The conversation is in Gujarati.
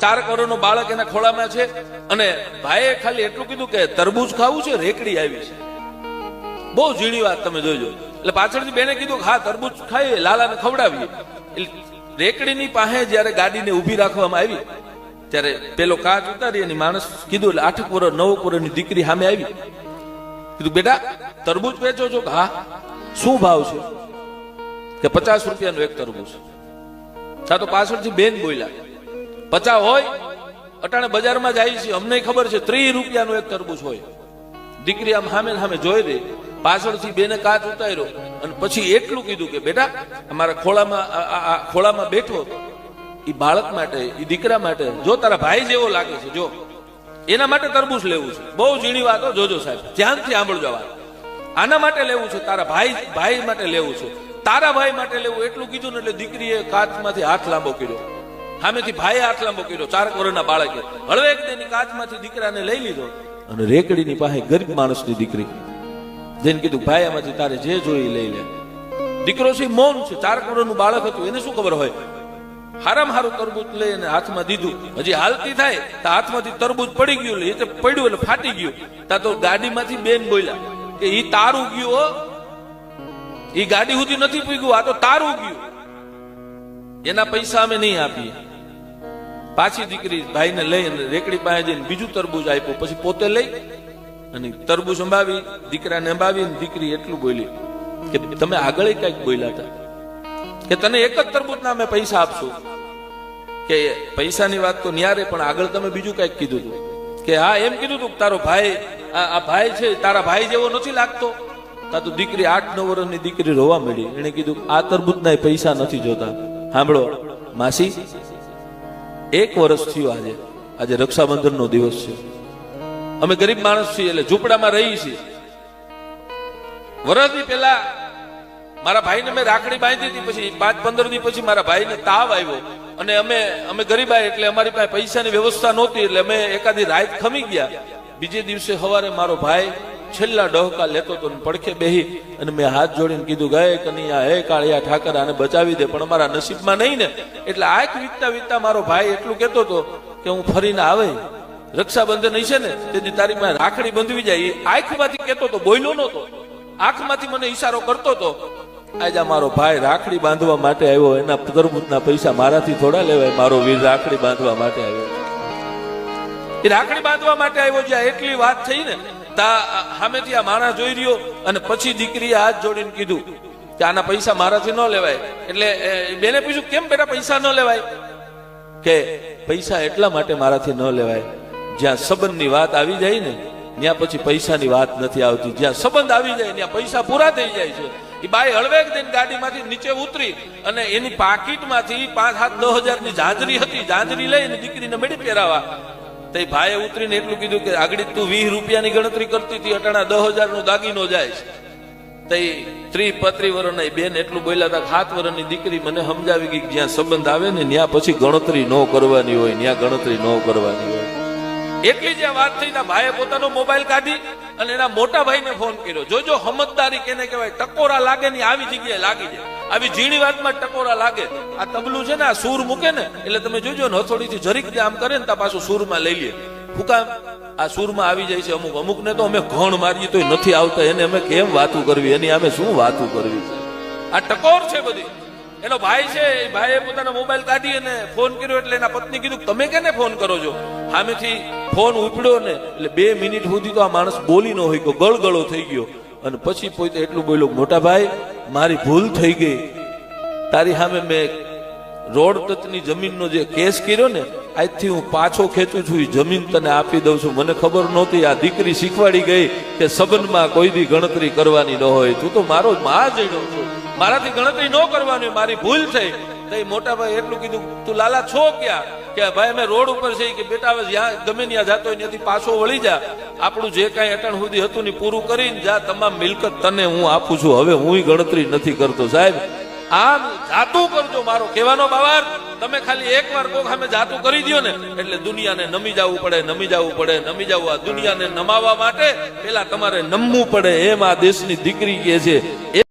4 કરોડનું બાળક એના ખોળામાં છે અને ભાઈએ ખાલી એટલું કીધું કે તરબૂચ ખાવું છે, રેકડી આવી છે. બહુ ઝીણી વાત તમે જોજો. એટલે પાછળથી બેને કીધું હા તરબૂચ ખાઈએ, લાલાને ખવડાવીએ. રેકડીની પાસે જયારે ગાડીને ઉભી રાખવામાં આવી ત્યારે પેલો કાચ ઉતારી અને માણસ કીધું એટલે 8 વર્ષ 9 વર્ષની દીકરી સામે આવી. કીધું બેટા તરબૂચ વેચો છો? હા. શું ભાવ છે? કે 50 રૂપિયાનું એક તરબૂચ. તો પાછળથી બેન બોલ્યા 50 હોય અટાણે બજારમાં જાય છે, અમને ખબર છે 30 રૂપિયાનું એક તરબૂચ હોય. દીકરી આમ સામે સામે જોઈ રહી, પાછળથી બેને કાચ ઉતાર્યો અને પછી એટલું કીધું કે બેટા અમારા ખોળામાં બેઠો એ બાળક માટે, એ દીકરા માટે, જો તારા ભાઈ જેવો લાગે છે જો એના માટે તરબૂચ લેવું છે. બહુ ઝીણી વાતો જોજો સાહેબ, ધ્યાનથી સાંભળજો વાત. આના માટે લેવું છે, તારા ભાઈ માટે લેવું છે, તારા ભાઈ માટે લેવું. એટલું કીધું ને એટલે દીકરીએ કાચમાંથી હાથ લાંબો કર્યો, સામેથી ભાઈ હાથ લાંબો કર્યો. 4 વર્ષના બાળકે હળવેક તેની કાચમાંથી દીકરાને લઈ લીધો અને રેકડીની પાસે ગરીબ માણસની દીકરી જેને કીધું ભાઈ આમાંથી તારે જે જોઈ લઈ લે. દીકરો છે મૌન છે, 4 કરોડનું બાળક હતું, એને શું ખબર હોય. હારામાં હારું તરબૂચ લઈ અને હાથમાં દીધું. હજી હાલતી થાય તો હાથમાંથી તરબૂચ પડી ગયું, એટલે પડ્યું એટલે ફાટી ગયું. તા તો ગાડીમાંથી બેન બોલ્યા કે ઈ તારું ગયું હો, ઈ ગાડી સુધી નથી પૂગ્યું, આ તો તારું ગયું, એના પૈસા અમે નહીં આપીએ. પાછી દીકરી ભાઈને લઈ અને રેકડી પાસે જઈને બીજું તરબૂચ આપ્યું. પછી પોતે લઈ અને તરબૂચ અંબાવી, દીકરાને અંબાવી. દીકરી એટલું બોલી કે તમે આગળ કઈક બોલ્યા હતા કે તને એક જ તરબૂચના અમે પૈસા આપશું. કે પૈસાની વાત તો ન્યારે, પણ આગળ તમે બીજું કઈક કીધું હતું કે હા એમ કીધું હતું તારો ભાઈ, આ ભાઈ છે તારા ભાઈ જેવો નથી લાગતો. તા તો દીકરી 8-9 વર્ષની દીકરી રોવા મળી. એને કીધું આ તરબૂચના પૈસા નથી જોતા. સાંભળો માસી, 1 વર્ષ થયું આજે રક્ષાબંધનનો દિવસ છે. અમે ગરીબ માણસ છીએ એટલે ઝૂંપડામાં રહી છીએ. વર્ષથી પહેલા મારા ભાઈને મેં રાખડી બાંધી હતી, પછી 5-15 દી પછી મારા ભાઈને તાવ આવ્યો અને અમે ગરીબાઈ એટલે અમારી પાસે પૈસાની વ્યવસ્થા નહોતી, એટલે અમે એકાદી રાત ખમી ગયા. બીજે દિવસે સવારે મારો ભાઈ છેલ્લા ડહોકા લેતો તો પડખે બેહી અને મેં હાથ જોડીને કીધું ગયે કનૈયા હે કાળિયા ઠાકર આને બચાવી દે, પણ અમારા નસીબમાં નહીં ને. એટલે આંખ વીતતા વીતતા મારો ભાઈ એટલું કહેતો હતો કે હું ફરીને આવે રક્ષાબંધન હશે ને તેથી તારી પાસે રાખડી બંધવી જાય. એ આંખમાંથી કહેતો હતો, બોલ્યો નહોતો, આંખમાંથી મને ઈશારો કરતો હતો. આજે મારો ભાઈ રાખડી બાંધવા માટે આવ્યો, એના તરબૂચના પૈસા મારાથી થોડા લેવાય. મારો વીર રાખડી બાંધવા માટે આવ્યો, એ રાખડી બાંધવા માટે આવ્યો. જ્યાં એટલી વાત થઈ ને સામેથી આ માણસ જોઈ રહ્યો અને પછી દીકરીએ હાથ જોડીને કીધું કે આના પૈસા મારાથી ન લેવાય. એટલે બેને પૂછ્યું કેમ બેટા પૈસા ન લેવાય? કે પૈસા એટલા માટે મારાથી ન લેવાય, જ્યાં સંબંધની વાત આવી જાય ને ત્યાં પછી પૈસાની વાત નથી આવતી. જ્યાં સંબંધ આવી જાય ત્યાં પૈસા પૂરા થઈ જાય છે. એ બાઈ હળવેક દઈને ગાડીમાંથી નીચે ઉતરી અને એની પાકીટમાંથી 5-7-10 હજારની ઝાંઝરી હતી, ઝાંઝરી લઈને દીકરીને મેળી પહેરાવા. તો ભાઈએ ઉતરીને એટલું કીધું કે આગળ તું 20 રૂપિયાની ગણતરી કરતી હતી, અટાણા 10,000નો દાગીનો જાય છે. તો 30-35 વર્ષના બેન એટલું બોલ્યા હતા. 7 વર્ષની દીકરી મને સમજાવી ગઈ જ્યાં સંબંધ આવે ને ત્યાં પછી ગણતરી ન કરવાની હોય, ત્યાં ગણતરી ન કરવાની હોય. એટલી જ્યાં વાત થઈ ત્યાં ભાઈએ પોતાનો મોબાઈલ કાઢી અને એના મોટા ભાઈને ફોન કર્યો. જોજો સમજદારી કેને કહેવાય. ટકોરા લાગે ને આવી જગ્યાએ લાગી જાય. આવી ઝીણી વાતમાં ટકોરા લાગે. આ તબલું છે ને આ સૂર મૂકે ને એટલે તમે જોજો ને હથોડીથી જરીક આમ કરે ને ત્યાં પાછું સૂરમાં લઈ લે. ફૂકા આ સૂરમાં આવી જાય છે. અમુક ને તો અમે ઘણ મારીએ તો નથી આવતા, એને અમે કેમ વાતું કરવી, એની અમે શું વાતું કરવી. આ ટકોર છે બધી. એનો ભાઈ છે, ભાઈએ પોતાનો મોબાઈલ કાઢી અને ફોન કર્યો. એટલે એના પત્ની કીધું તમે કેને ફોન કરો છો? સામેથી ફોન ઉપડ્યો ને એટલે 2 મિનિટ સુધી તો આ માણસ બોલી ન હોય, ગળગળો થઈ ગયો. અને પછી પોતે એટલું બોલ્યો મોટા ભાઈ મારી ભૂલ થઈ ગઈ, તારી સામે મેં રોડ ટચની જમીનનો જે કેસ કર્યો ને આજથી હું પાછો ખેંચું છું, એ જમીન તને આપી દઉં છું. મને ખબર નહોતી, આ દીકરી શીખવાડી ગઈ કે સંબંધમાં કોઈ દી ગણતરી કરવાની ન હોય. તું તો મારો માં જણ્યો છો, મારાથી ગણતરી ન કરવાની, મારી ભૂલ થઈ. તો મોટા ભાઈ એટલું કીધું તું લાલા છો ક્યાં? કે ભાઈ અમે રોડ ઉપર છે. કે બેટા હવે જ્યાં ગમે ત્યાં જાતો હોય ત્યાંથી પાછો વળી જા, આપણું જે કાંઈ અટાણ સુધી હતું ને પૂરું કરીને જા, તમામ મિલકત તને હું આપું છું, હવે હું ગણતરી નથી કરતો. સાહેબ આમ જાતું કરજો. મારો કહેવાનો બાવાર તમે ખાલી એકવાર કોક સામે જાતું કરી દો ને એટલે દુનિયાને નમી જવું પડે, નમી જવું પડે, નમી જવું. આ દુનિયાને નમાવા માટે પેલા તમારે નમવું પડે, એમ આ દેશની દીકરી કહે છે.